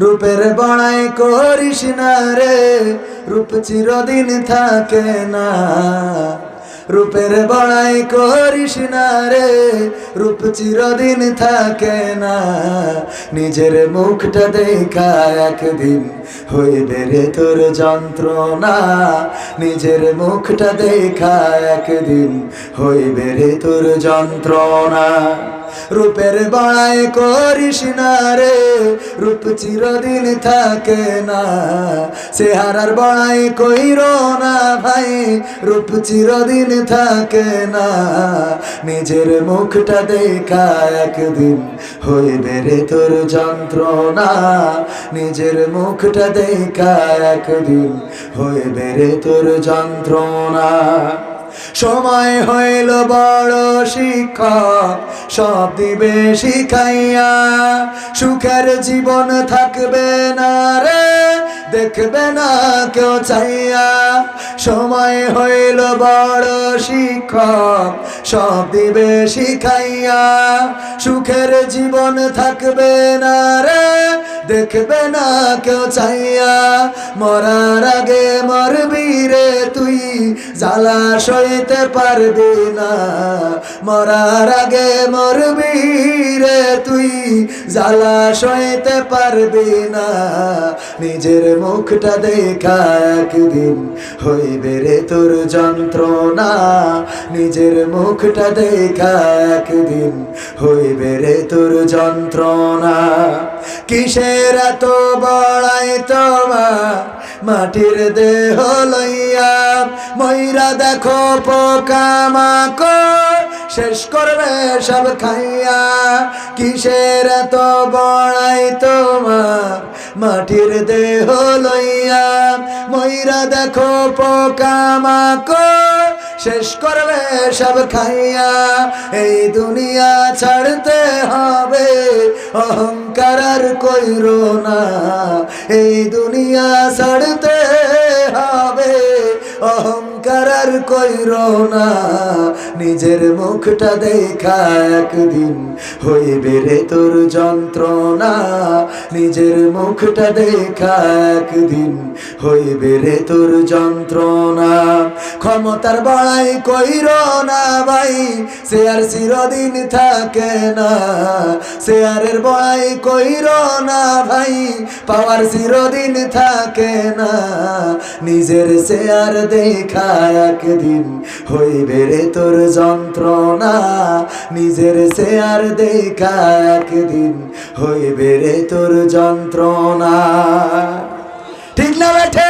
রূপের বড়াই করিস না রে, রূপ চিরদিন থাকে না। রূপের বড়াই করিস না রে, রূপ চিরদিন থাকে না। নিজের মুখটা দেখা একদিন হইবে রে তোর যন্ত্রণা। নিজের মুখটা দেখা একদিন হইবে রে তোর যন্ত্রণা। রূপের বড়াই করিস না রে, রূপ চিরদিন থাকে না। চেহারার বড়াই কইরো না ভাই, রূপ চিরদিন থাকে না। নিজের মুখটা দেখা একদিন হইবে রে তোর যন্ত্রণা। নিজের মুখটা দেখা একদিন হইবে রে তোর যন্ত্রণা। সময় হইল বড় শিক্ষক, সব দিবে শিখাইয়া। সুখের জীবন থাকবে না রে, দেখবে না কেউ চাইয়া। সময় হইল বড় শিক্ষক, সব দিবে শিখাইয়া। সুখের জীবন থাকবে না রে, দেখবে না কেউ চাইয়া। মরার আগে মরবি রে তুই, জ্বালা সইতে পারবি না। মরার আগে মরবি রে তুই, জ্বালা সইতে পারবি না। নিজের মুখটা দেখা একদিন হইবে রে তোর যন্ত্রণা। নিজের মুখটা দেখা একদিন হইবে রে তোর যন্ত্রণা। কিসের এত বড়াই তোমার মাটির দেহ লইয়া? ময়রা দেখো পোকামাকড় শেষ করবে সব খাইয়া। কিসের এত বড়াই তোমার মাটির দেহ লইয়া? ময়রা দেখো পোকামাকড় শেষ করবে সব খাইয়া। এই দুনিয়া ছাড়তে হবে, অহংকার আর কইরো না। এই দুনিয়া ছাড়তে হবে, অহংকার আর কইরো না। নিজের মুখটা দেখা একদিন হইবে রে তোর যন্ত্রণা। নিজের মুখটা দেখা একদিন হইবে রে তোর যন্ত্রণা। ক্ষমতার বড়াই কইরো না ভাই, সে আর চিরদিন থাকে না। শেয়ারের বড়াই কইরো না ভাই, পাওয়ার চিরদিন থাকে না। নিজের শেয়ার দেখা একদিন হইবে রে তোর যন্ত্রণা। নিজের শেয়ার দেখা একদিন হইবে রে তোর যন্ত্রণা। ঠিক না বেঠে?